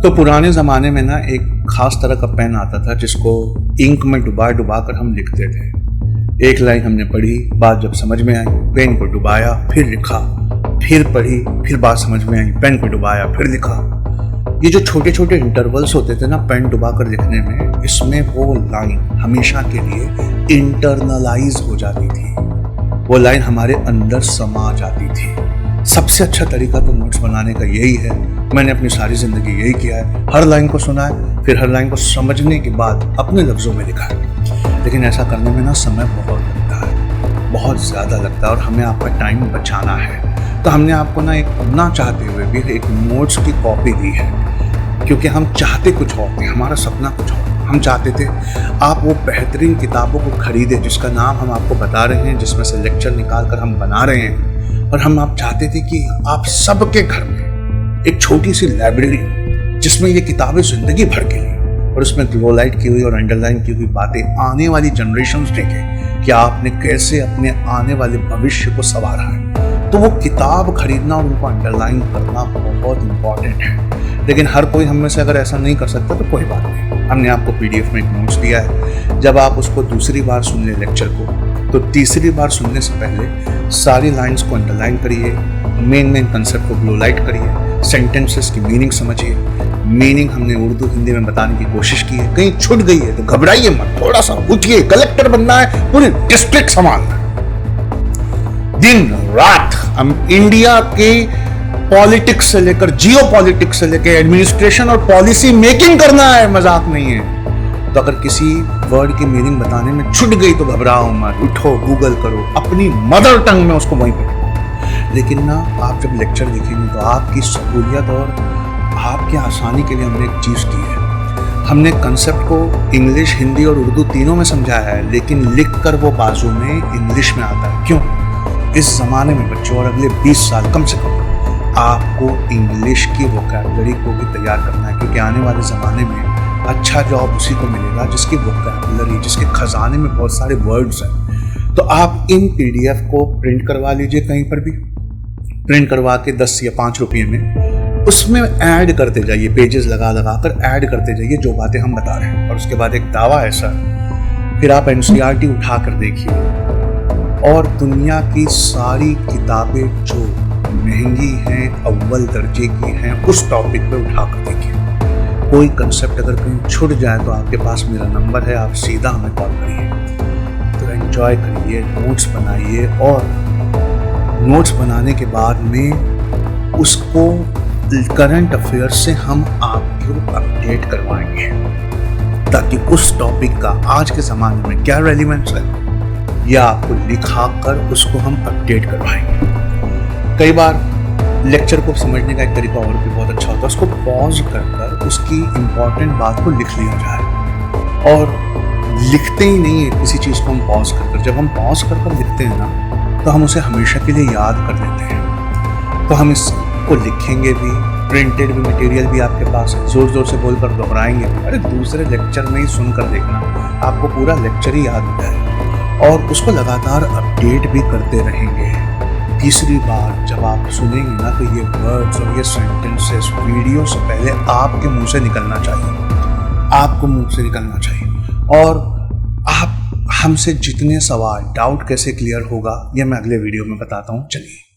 तो पुराने ज़माने में ना एक ख़ास तरह का पेन आता था जिसको इंक में डुबा डुबा कर हम लिखते थे। एक लाइन हमने पढ़ी, बात जब समझ में आई पेन को डुबाया फिर लिखा, फिर पढ़ी फिर बात समझ में आई पेन को डुबाया फिर लिखा। ये जो छोटे छोटे इंटरवल्स होते थे ना पेन डुबा कर लिखने में, इसमें वो लाइन हमेशा के लिए इंटरनलाइज हो जाती थी, वो लाइन हमारे अंदर समा जाती थी। सबसे अच्छा तरीका तो नोट्स बनाने का यही है। मैंने अपनी सारी ज़िंदगी यही किया है, हर लाइन को सुना है, फिर हर लाइन को समझने के बाद अपने लफ्ज़ों में लिखा है। लेकिन ऐसा करने में ना समय बहुत लगता है, बहुत ज़्यादा लगता है, और हमें आपका टाइम बचाना है। तो हमने आपको ना एक ना चाहते हुए भी एक नोट्स की कॉपी दी है, क्योंकि हम चाहते कुछ और थे, हमारा सपना कुछ और। हम चाहते थे आप वो बेहतरीन किताबों को खरीदें जिसका नाम हम आपको बता रहे हैं, जिसमें से लेक्चर निकाल कर हम बना रहे हैं। और हम आप चाहते थे कि आप सबके घर में एक छोटी सी लाइब्रेरी जिसमें ये किताबें जिंदगी भर के लिए, और उसमें ग्लो लाइट की हुई और अंडरलाइन की हुई बातें आने वाली जनरेशन्स देखें कि आपने कैसे अपने आने वाले भविष्य को संवारा है। तो वो किताब खरीदना और उनको अंडरलाइन करना बहुत इंपॉर्टेंट है। लेकिन हर कोई हम में से अगर ऐसा नहीं कर सकता तो कोई बात नहीं, हमने आपको PDF में एक नोट्स दिया है। जब आप उसको दूसरी बार सुन लें लेक्चर को, तो तीसरी बार सुनने से पहले सारी लाइंस को अंडरलाइन करिए, मेन कंसेप्ट को ग्लो लाइट करिए, सेंटेंसेस की मीनिंग समझिए। मीनिंग हमने उर्दू हिंदी में बताने की कोशिश की है, कहीं छूट गई है तो घबराइए मत, थोड़ा सा उठिए। कलेक्टर बनना है, पूरी डिस्ट्रिक्ट संभालना है, दिन रात हम इंडिया के पॉलिटिक्स से लेकर जियो पॉलिटिक्स से लेकर एडमिनिस्ट्रेशन और पॉलिसी मेकिंग करना है, मजाक नहीं है। तो अगर किसी वर्ड की मीनिंग बताने में छूट गई तो घबराओ मत, उठो गूगल करो, अपनी मदर टंग में उसको वहीं पे। लेकिन ना आप जब लेक्चर देखेंगे तो आपकी सहूलियत और आपकी आसानी के लिए हमने एक चीज़ की है, हमने कंसेप्ट को इंग्लिश, हिंदी और उर्दू तीनों में समझाया है, लेकिन लिख कर वो बाजू में इंग्लिश में आता है। क्यों? इस ज़माने में बच्चों और अगले 20 साल कम से कम आपको इंग्लिश की वोकैबुलरी को भी तैयार करना है, क्योंकि आने वाले ज़माने में अच्छा जॉब उसी को मिलेगा जिसकी वोकैबुलरी, जिसके खजाने में बहुत सारे वर्ड्स हैं। तो आप इन PDF को प्रिंट करवा लीजिए, कहीं पर भी प्रिंट करवा के 10 या 5 रुपये में उसमें ऐड करते जाइए, पेजेस लगा लगा कर ऐड करते जाइए जो बातें हम बता रहे हैं। और उसके बाद एक दावा है सर, फिर आप NCERT उठा कर देखिए और दुनिया की सारी किताबें जो महंगी हैं, अव्वल दर्जे की हैं, उस टॉपिक पे उठा कर देखिए। कोई कंसेप्ट अगर कहीं छूट जाए तो आपके पास मेरा नंबर है, आप सीधा हमें कॉल करिए। तो एंजॉय करिए, नोट्स बनाइए, और नोट्स बनाने के बाद में उसको करंट अफेयर्स से हम आपको अपडेट करवाएंगे, ताकि उस टॉपिक का आज के ज़माने में क्या रेलिवेंस है या आपको लिखा कर उसको हम अपडेट करवाएंगे। कई बार लेक्चर को समझने का एक तरीका और भी बहुत अच्छा होता है, उसको पॉज कर उसकी इम्पॉर्टेंट बात को लिख लिया जाए। और लिखते ही नहीं है किसी चीज़ को हम पॉज कर, जब हम पॉज कर लिखते हैं ना तो हम उसे हमेशा के लिए याद कर लेते हैं। तो हम इसको लिखेंगे भी, प्रिंटेड भी मटेरियल भी आपके पास है, ज़ोर ज़ोर से बोलकर दोहराएंगे। अरे दूसरे लेक्चर में ही सुनकर देखना, आपको पूरा लेक्चर ही याद हो जाएगा, और उसको लगातार अपडेट भी करते रहेंगे। तीसरी बार जब आप सुनेंगे ना तो ये वर्ड्स और ये सेंटेंसेस वीडियो से पहले आपके मुंह से निकलना चाहिए, आपको मुंह से निकलना चाहिए। और आप हमसे जितने सवाल, डाउट कैसे क्लियर होगा ये मैं अगले वीडियो में बताता हूँ। चलिए।